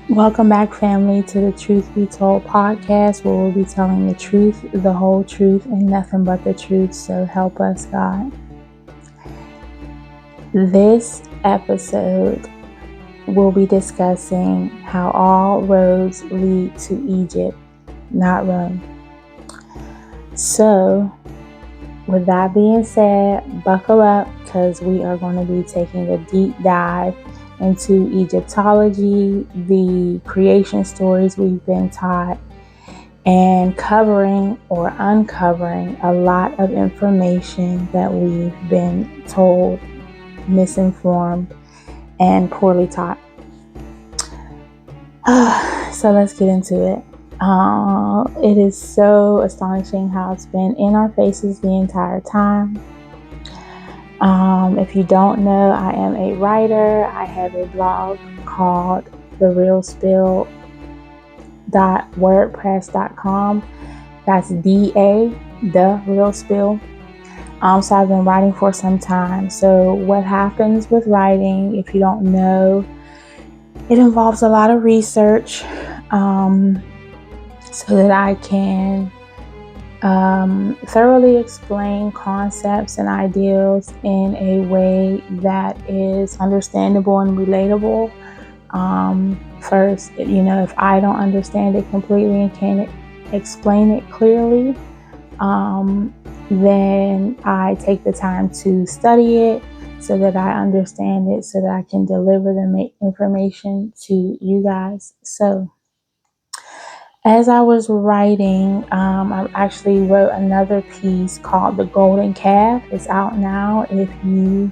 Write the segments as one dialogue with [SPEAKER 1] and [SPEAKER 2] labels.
[SPEAKER 1] Welcome back, family, to the Truth Be Told podcast, where we'll be telling the truth, the whole truth, and nothing but the truth. So help us, God. This episode, we'll be discussing how all roads lead to Egypt, not Rome. So, with that being said, buckle up because we are going to be taking a deep dive into Egyptology, the creation stories we've been taught, and covering or uncovering a lot of information that we've been told, misinformed, and poorly taught. So let's get into it. It is so astonishing how it's been in our faces the entire time. If you don't know, I am a writer. I have a blog called therealspill.wordpress.com. That's the real spill. So I've been writing for some time. So what happens with writing, if you don't know, it involves a lot of research, so that I can thoroughly explain concepts and ideals in a way that is understandable and relatable. First, if I don't understand it completely and can't explain it clearly, then I take the time to study it so that I understand it, so that I can deliver the information to you guys. So, as I was writing, I actually wrote another piece called The Golden Calf. It's out now. If you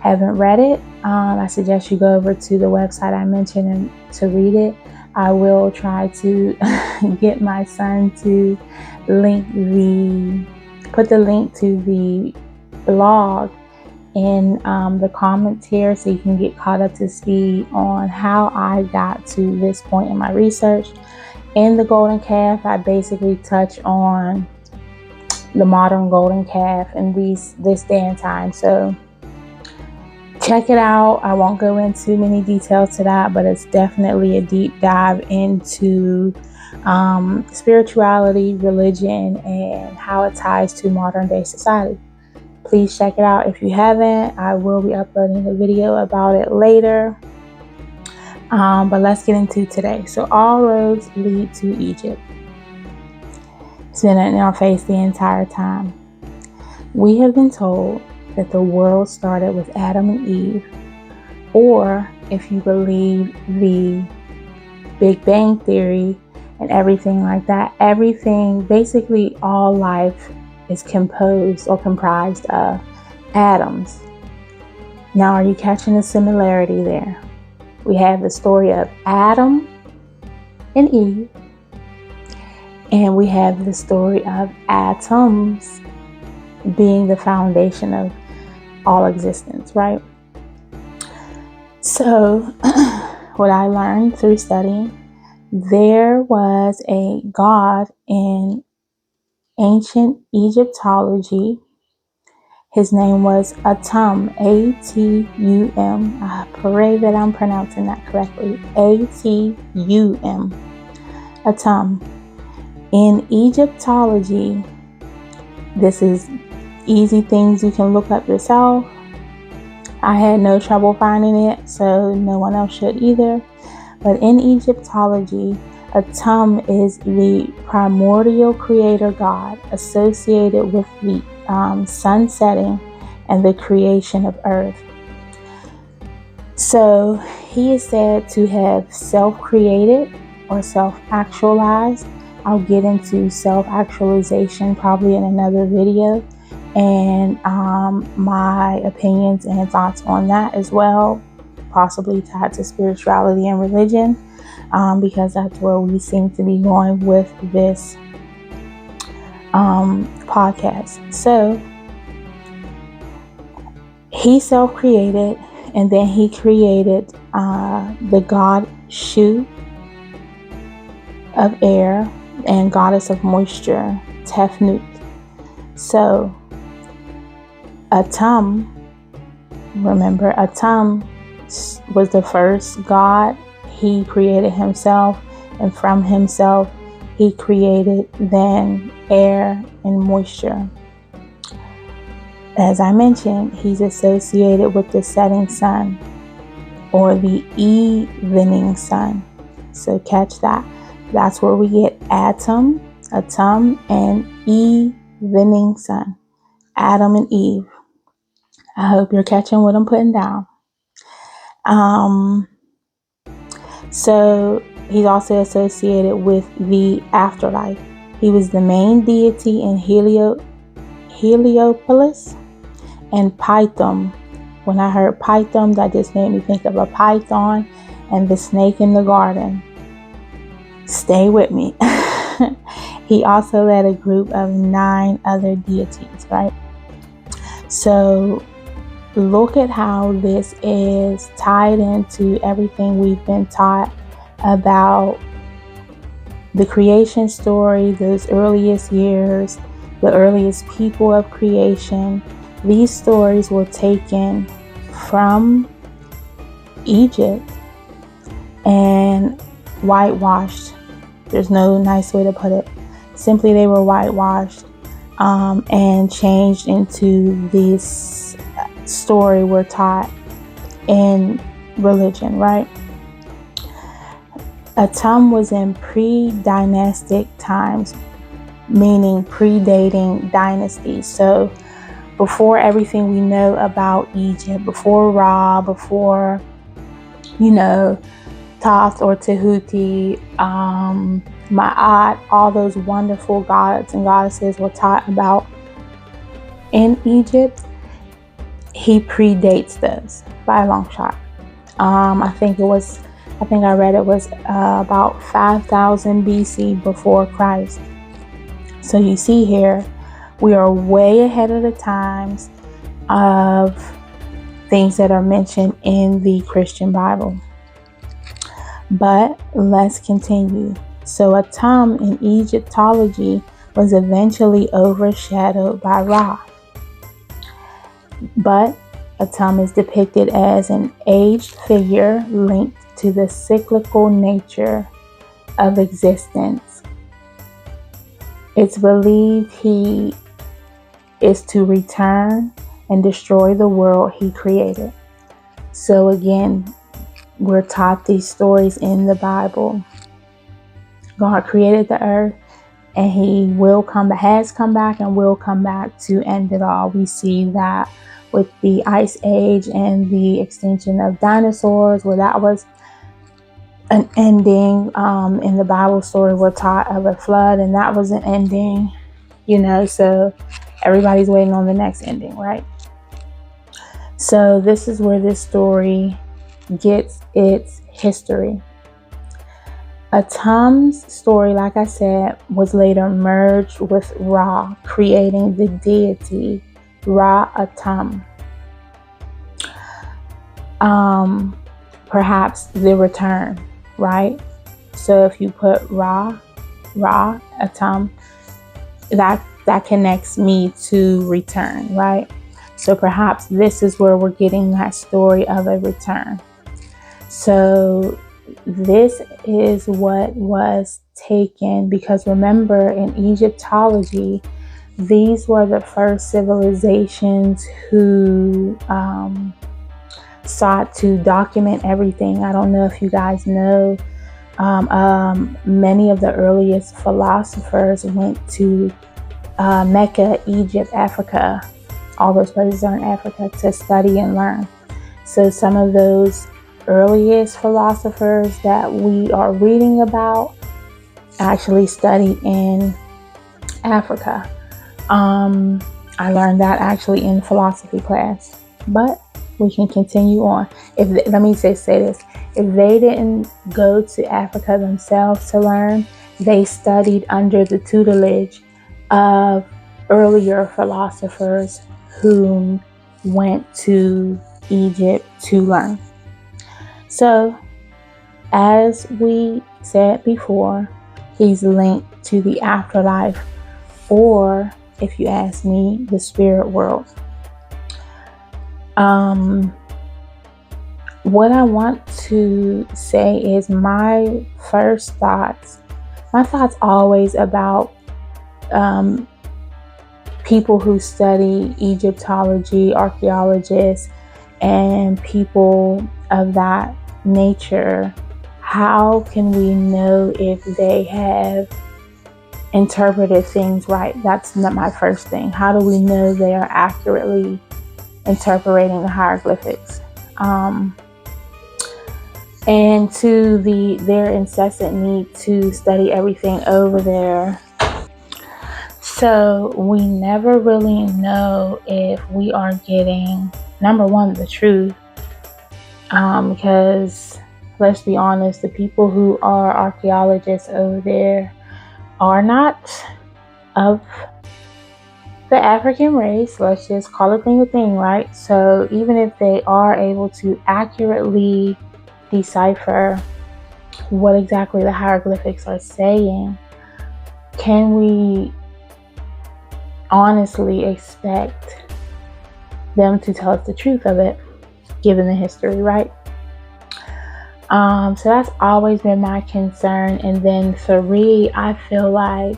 [SPEAKER 1] haven't read it, I suggest you go over to the website I mentioned and to read it. I will try to get my son to put the link to the blog in the comments here, so you can get caught up to speed on how I got to this point in my research. In The Golden Calf, I basically touch on the modern golden calf in this day and time. So check it out. I won't go into many details to that, but it's definitely a deep dive into spirituality, religion, and how it ties to modern day society. Please check it out if you haven't. I will be uploading a video about it later. But let's get into today. So all roads lead to Egypt. It's been in our face the entire time. We have been told that the world started with Adam and Eve, or if you believe the Big Bang Theory and everything like that, basically all life is composed or comprised of atoms. Now, are you catching the similarity there? We have the story of Adam and Eve, and we have the story of atoms being the foundation of all existence, right? So, what I learned through studying, there was a god in ancient Egyptology. His name was Atum, A-T-U-M. I pray that I'm pronouncing that correctly. A-T-U-M. Atum. In Egyptology, this is easy things you can look up yourself. I had no trouble finding it, so no one else should either. But in Egyptology, Atum is the primordial creator god associated with the sun setting and the creation of earth. So he is said to have self-created or self-actualized. I'll get into self-actualization probably in another video, and my opinions and thoughts on that as well, possibly tied to spirituality and religion, because that's where we seem to be going with this podcast. So he self-created, and then he created the god Shu of air and goddess of moisture, Tefnut. So Atum, remember, Atum was the first god. he created himself, and from himself he created then air and moisture. As I mentioned, he's associated with the setting sun or the evening sun. So catch that. That's where we get atom, and evening sun. Adam and Eve. I hope you're catching what I'm putting down. So he's also associated with the afterlife. He was the main deity in Heliopolis and Python. When I heard Python, that just made me think of a python and the snake in the garden. Stay with me. He also led a group of 9 other deities, right? So look at how this is tied into everything we've been taught about the creation story, those earliest years, the earliest people of creation. These stories were taken from Egypt and whitewashed. There's no nice way to put it. Simply, they were whitewashed and changed into this story we're taught in religion, right? Atum was in pre-dynastic times, meaning predating dynasties. So before everything we know about Egypt, before Ra, before, Thoth or Tehuti, Ma'at, all those wonderful gods and goddesses were taught about in Egypt, he predates those by a long shot. I think I read it was about 5,000 BC before Christ. So you see here, we are way ahead of the times of things that are mentioned in the Christian Bible. But let's continue. So Atum in Egyptology was eventually overshadowed by Ra. But Atum is depicted as an aged figure linked to the cyclical nature of existence. It's believed he is to return and destroy the world he created. So again, we're taught these stories in the Bible. God created the earth, and he has come back and will come back to end it all. We see that with the Ice Age and the extinction of dinosaurs, where that was an ending. In the Bible story, we're taught of a flood, and that was an ending, so everybody's waiting on the next ending, right? So this is where this story gets its history. Atum's story, like I said, was later merged with Ra, creating the deity Ra Atum. Perhaps the return, right? So if you put Ra Atum, that connects me to return, right? So perhaps this is where we're getting that story of a return. So this is what was taken, because remember, in Egyptology, these were the first civilizations who sought to document everything. I don't know if you guys know, many of the earliest philosophers went to Mecca, Egypt, Africa. All those places are in Africa to study and learn. So some of those earliest philosophers that we are reading about actually studied in Africa. I learned that actually in philosophy class, but we can continue on. Let me say this. If they didn't go to Africa themselves to learn, they studied under the tutelage of earlier philosophers who went to Egypt to learn. So, as we said before, he's linked to the afterlife, or, if you ask me, the spirit world. what I want to say is my thoughts always about people who study Egyptology, archaeologists, and people of that nature. How can we know if they have interpreted things right? That's not my first thing. How do we know they are accurately interpreting the hieroglyphics? And to their incessant need to study everything over there. So we never really know if we are getting, number one, the truth. Because let's be honest, the people who are archaeologists over there are not of the African race. Let's just call a thing a thing, right? So even if they are able to accurately decipher what exactly the hieroglyphics are saying, can we honestly expect them to tell us the truth of it, given the history, right? So that's always been my concern. And then 3, I feel like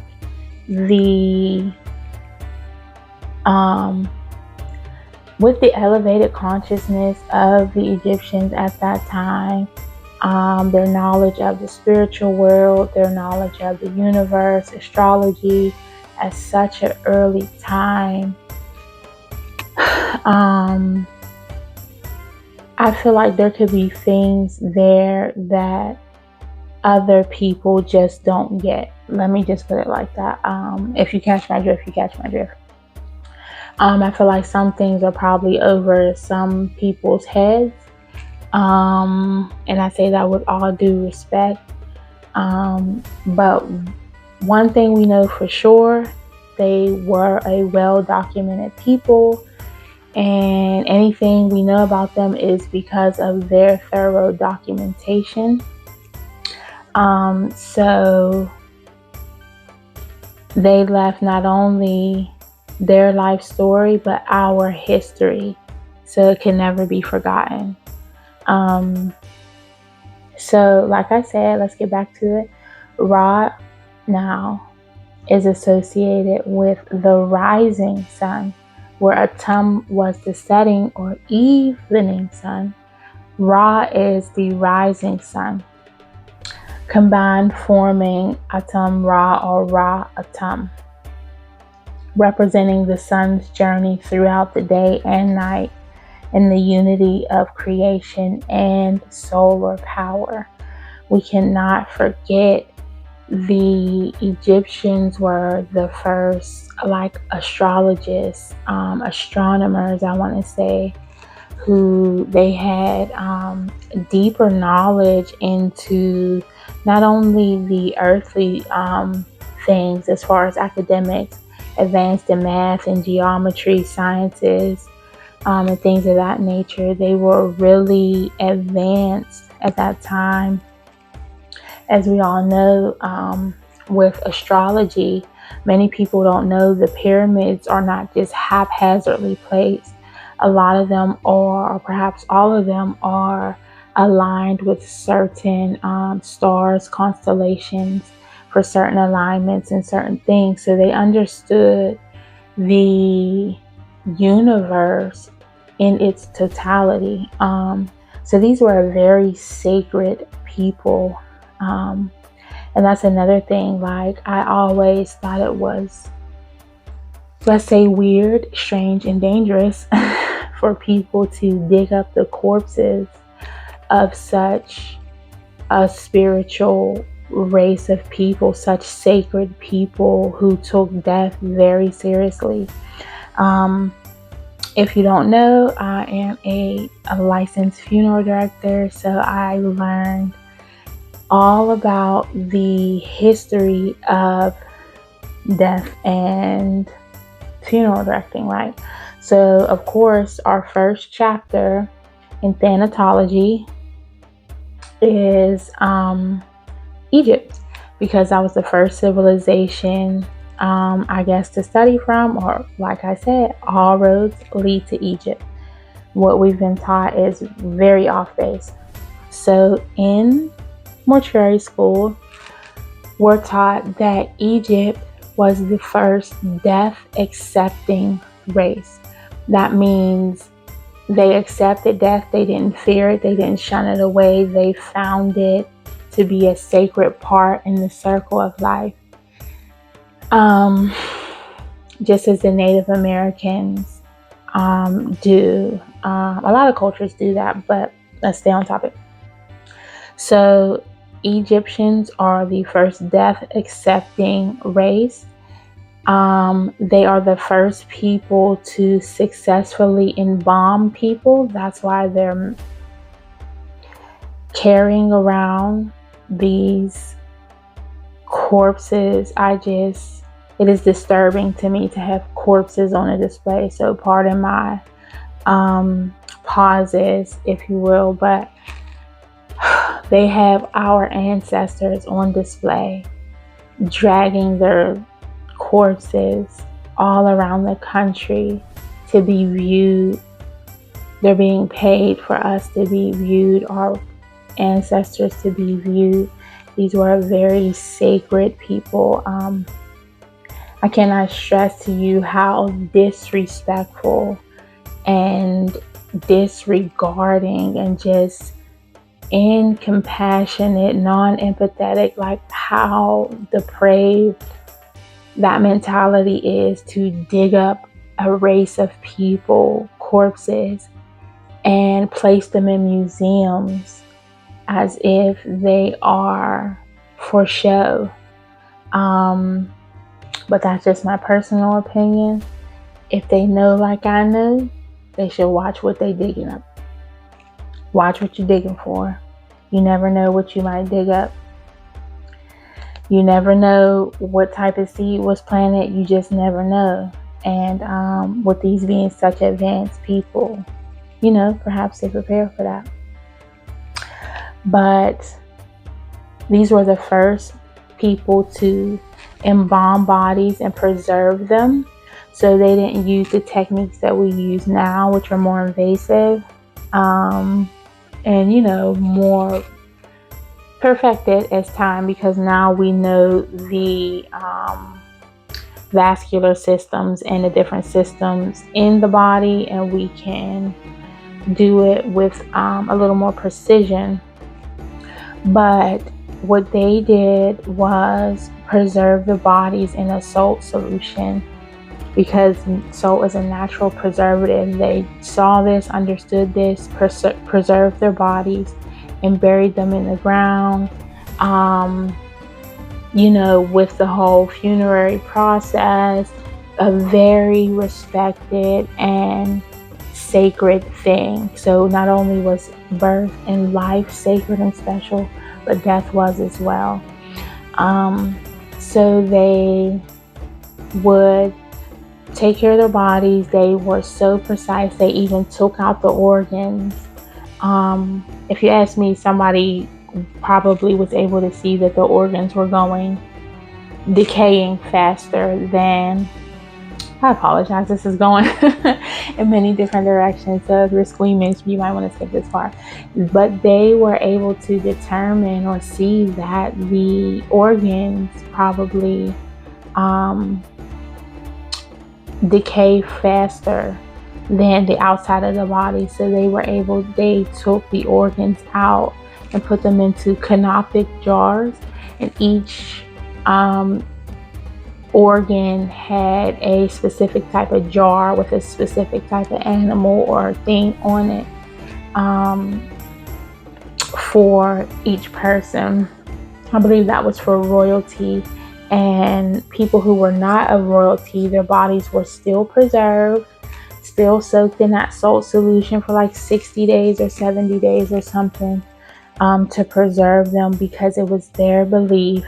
[SPEAKER 1] with the elevated consciousness of the Egyptians at that time, their knowledge of the spiritual world, their knowledge of the universe, astrology, at such an early time, I feel like there could be things there that other people just don't get. Let me just put it like that. If you catch my drift, you catch my drift. I feel like some things are probably over some people's heads. And I say that with all due respect. But one thing we know for sure, they were a well-documented people. And anything we know about them is because of their thorough documentation. So they left not only their life story, but our history, so it can never be forgotten. So like I said, let's get back to it. Ra now is associated with the rising sun, where Atum was the setting or evening sun. Ra is the rising sun, combined forming Atum Ra or Ra Atum, representing the sun's journey throughout the day and night in the unity of creation and solar power. We cannot forget the Egyptians were the first astrologists, astronomers, I want to say, who they had deeper knowledge into not only the earthly things as far as academics, advanced in math and geometry, sciences, and things of that nature. They were really advanced at that time. As we all know, with astrology, many people don't know the pyramids are not just haphazardly placed. A lot of them are, or perhaps all of them are, aligned with certain stars, constellations, for certain alignments and certain things. So they understood the universe in its totality. So these were a very sacred people. And that's another thing. Like, I always thought it was, let's say, weird, strange, and dangerous for people to dig up the corpses of such a spiritual race of people, such sacred people who took death very seriously. If you don't know, I am a licensed funeral director, so I learned all about the history of death and funeral directing, right? So, of course, our first chapter in thanatology is Egypt, because that was the first civilization, I guess, to study from, or like I said, all roads lead to Egypt. what we've been taught is very off base. So in mortuary school, we're taught that Egypt was the first death accepting race. That means they accepted death. They didn't fear it. They didn't shun it away. They found it to be a sacred part in the circle of life. Just as the Native Americans do. A lot of cultures do that, but let's stay on topic. So Egyptians are the first death accepting race. They are the first people to successfully embalm people. That's why they're carrying around these corpses. It is disturbing to me to have corpses on a display. So pardon my pauses, if you will, but they have our ancestors on display, dragging their corpses all around the country to be viewed. They're being paid for us to be viewed, our ancestors to be viewed. These were very sacred people. I cannot stress to you how disrespectful and disregarding and just incompassionate, non-empathetic, like how depraved that mentality is, to dig up a race of people, corpses, and place them in museums as if they are for show. But that's just my personal opinion. If they know like I know, they should watch what they digging up. Watch what you're digging for. You never know what you might dig up. You never know what type of seed was planted. You just never know. And with these being such advanced people, perhaps they prepare for that. But these were the first people to embalm bodies and preserve them. So they didn't use the techniques that we use now, which are more invasive and, more perfected as time, because now we know the vascular systems and the different systems in the body, and we can do it with a little more precision. But what they did was preserve the bodies in a salt solution, because salt is a natural preservative. They saw this, understood this, preserved their bodies and buried them in the ground. With the whole funerary process, a very respected and sacred thing. So not only was birth and life sacred and special, but death was as well. So they would take care of their bodies. They were so precise. They even took out the organs. If you ask me, somebody probably was able to see that the organs were decaying faster than, I apologize, this is going in many different directions. So if you're squeamish, you might want to skip this part. But they were able to determine or see that the organs probably decay faster than the outside of the body. So they took the organs out and put them into canopic jars, and each organ had a specific type of jar with a specific type of animal or thing on it for each person. I believe that was for royalty, and people who were not of royalty, their bodies were still preserved, still soaked in that salt solution for like 60 days or 70 days or something to preserve them, because it was their belief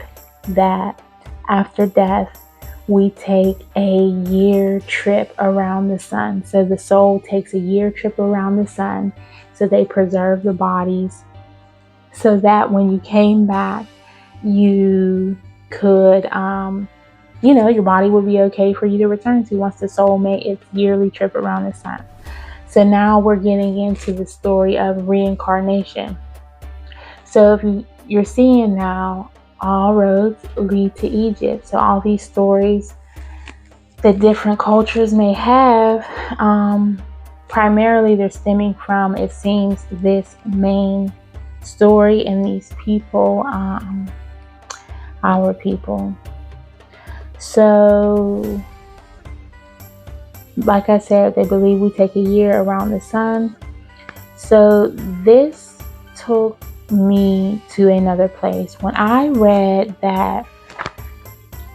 [SPEAKER 1] that after death we take a year trip around the sun. So the soul takes a year trip around the sun. So they preserve the bodies so that when you came back, you could, your body would be okay for you to return to once the soul made its yearly trip around the sun. So now we're getting into the story of reincarnation. So if you're seeing now, all roads lead to Egypt. So all these stories that different cultures may have, primarily they're stemming from, it seems, this main story and these people, our people. So, like I said, they believe we take a year around the sun. So this took me to another place. When I read that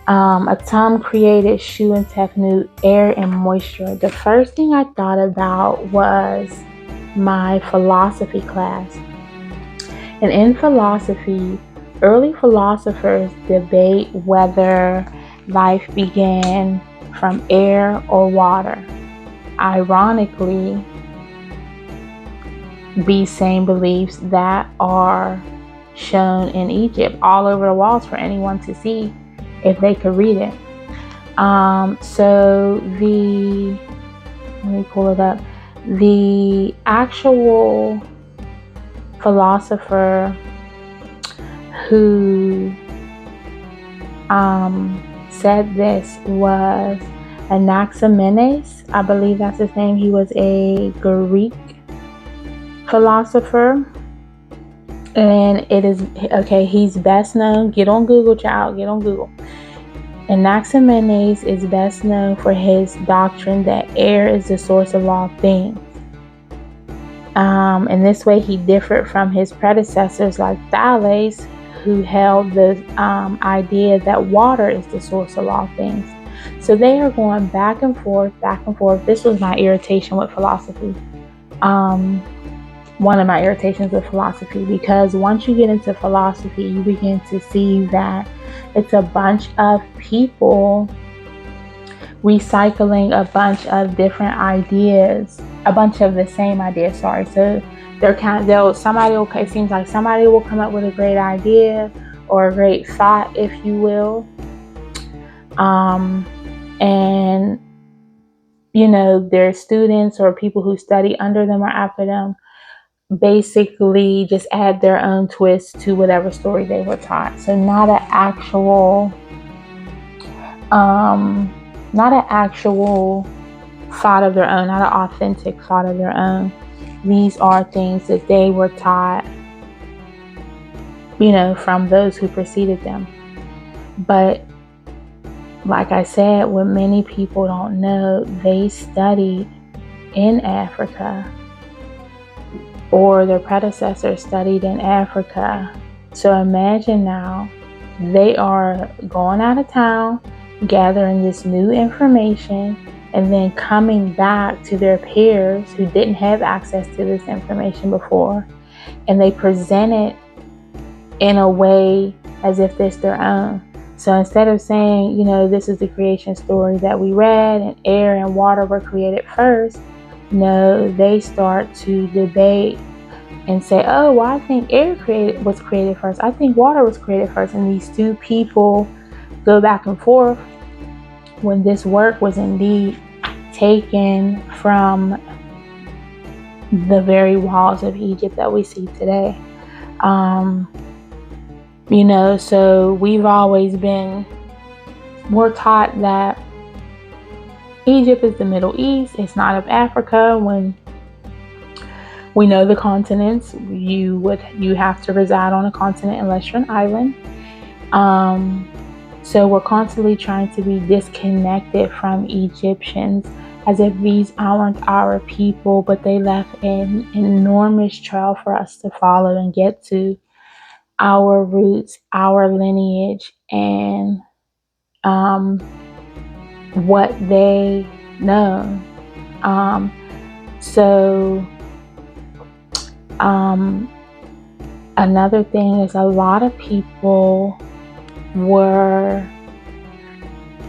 [SPEAKER 1] Atum created Shu and Tefnut, air and moisture, the first thing I thought about was my philosophy class. And in philosophy, early philosophers debate whether life began from air or water. Ironically, these same beliefs that are shown in Egypt all over the walls for anyone to see if they could read it. Let me pull it up. The actual philosopher who said this was Anaximenes. I believe that's his name. He was a Greek philosopher. And it is, okay, he's best known. Get on Google, child. Get on Google. Anaximenes is best known for his doctrine that air is the source of all things. In this way, he differed from his predecessors like Thales, who held the idea that water is the source of all things. So they are going back and forth, back and forth. This was my irritation with philosophy. One of my irritations with philosophy, because once you get into philosophy, you begin to see that it's a bunch of people recycling a bunch of different ideas, a bunch of the same ideas, sorry. So it seems like somebody will come up with a great idea or a great thought, if you will. And, their students or people who study under them or after them basically just add their own twist to whatever story they were taught. So not an actual thought of their own, not an authentic thought of their own. These are things that they were taught, from those who preceded them. But like I said, what many people don't know, they studied in Africa, or their predecessors studied in Africa. So imagine now, they are going out of town, gathering this new information, and then coming back to their peers who didn't have access to this information before, and they present it in a way as if it's their own. So instead of saying, this is the creation story that we read and air and water were created first, no, they start to debate and say, oh, well, I think air was created first. I think water was created first. And these two people go back and forth when this work was indeed taken from the very walls of Egypt that we see today. So we're taught that Egypt is the Middle East. It's not of Africa. When we know the continents, you have to reside on a continent unless you're an island. So we're constantly trying to be disconnected from Egyptians, as if these aren't our people, but they left an enormous trail for us to follow and get to our roots, our lineage, and what they know. Another thing is, a lot of people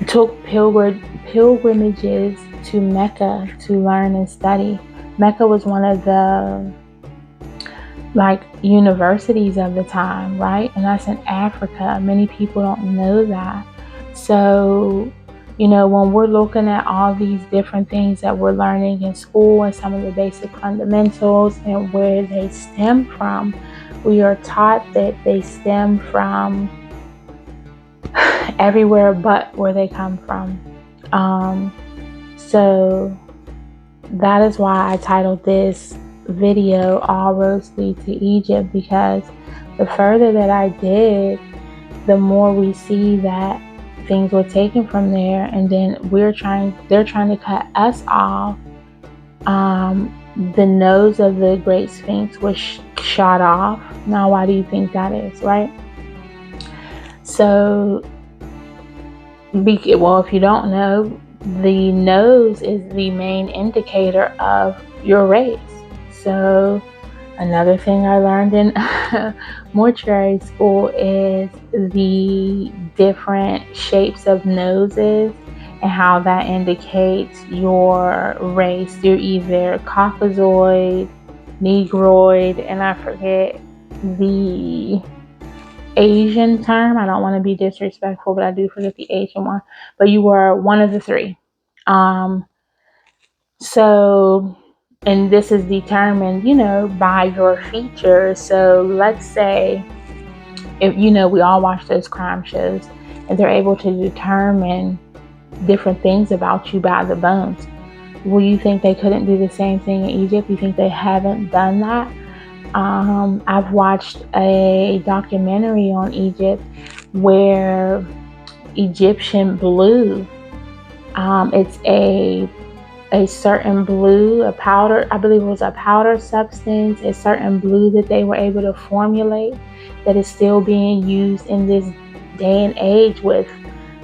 [SPEAKER 1] took pilgrimages to Mecca to learn and study. Mecca was one of the universities of the time, right? And that's in Africa. Many people don't know that. So You know, when we're looking at all these different things that we're learning in school and some of the basic fundamentals and where they stem from, we are taught that they stem from everywhere but where they come from. So that is why I titled this video All Roads Lead to Egypt, because the further that I dig, the more we see that things were taken from there, and then they're trying to cut us off. The nose of the Great Sphinx was shot off. Now, why do you think that is, right? So, well, if you don't know, the nose is the main indicator of your race. So, another thing I learned in mortuary school is the different shapes of noses and how that indicates your race. You're either Caucasoid, Negroid, and I forget the Asian term. I don't want to be disrespectful, but I do forget the Asian one. But you were one of the three. So, and this is determined, by your features. So let's say, if we all watch those crime shows, and they're able to determine different things about you by the bones. Will you think they couldn't do the same thing in Egypt? You think they haven't done that? I've watched a documentary on Egypt where Egyptian blue, it's a certain blue, a powder, I believe it was a powder substance, a certain blue that they were able to formulate that is still being used in this day and age with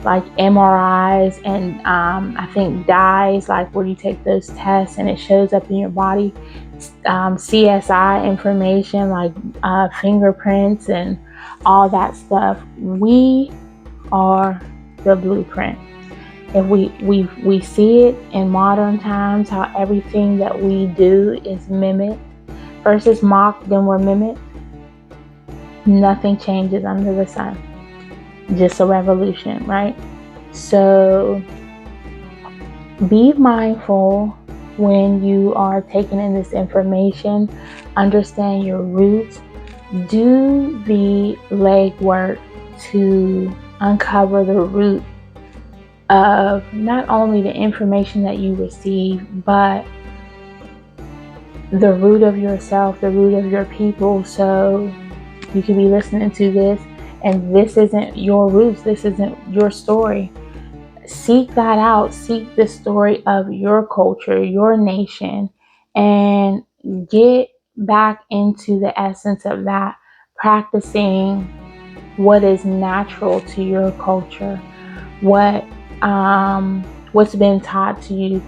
[SPEAKER 1] like MRIs and I think dyes, like where you take those tests and it shows up in your body, CSI information like fingerprints and all that stuff. We are the blueprint. If we see it in modern times, how everything that we do is mimicked versus mocked, then we're mimicked. Nothing changes under the sun. Just a revolution, right? So be mindful when you are taking in this information. Understand your roots. Do the legwork to uncover the root of not only the information that you receive, but the root of yourself, the root of your people. So you could be listening to this and this isn't your roots, this isn't your story. Seek that out. Seek the story of your culture, your nation, and get back into the essence of that, practicing what is natural to your culture, what's been taught to you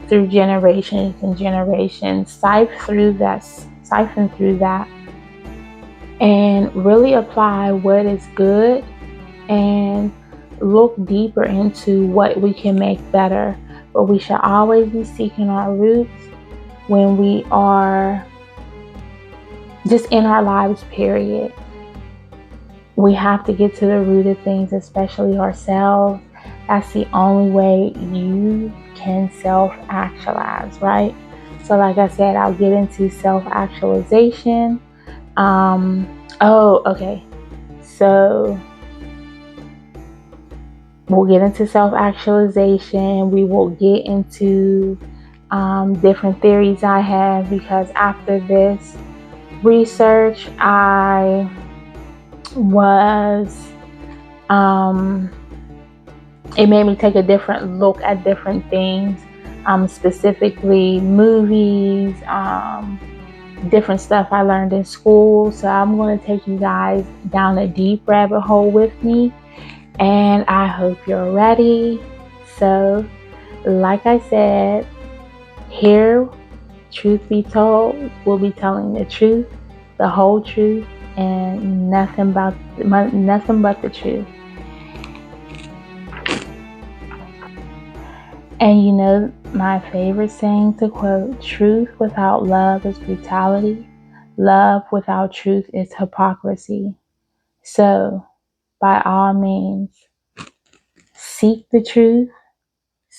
[SPEAKER 1] through generations and generations. Siphon through that, and really apply what is good, and look deeper into what we can make better. But we should always be seeking our roots when we are just in our lives, period. We have to get to the root of things, especially ourselves. That's the only way you can self-actualize, right? So like I said, I'll get into self-actualization. Okay. So we'll get into self-actualization. We will get into different theories I have, because after this research, I was it made me take a different look at different things, specifically movies, different stuff I learned in school. So I'm going to take you guys down a deep rabbit hole with me, and I hope you're ready. So like I said, here, truth be told, we'll be telling the truth, the whole truth, and nothing but the truth. And my favorite saying to quote, truth without love is brutality. Love without truth is hypocrisy. So, by all means, seek the truth,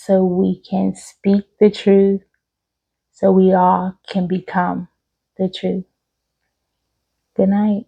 [SPEAKER 1] so we can speak the truth, so we all can become the truth. Good night.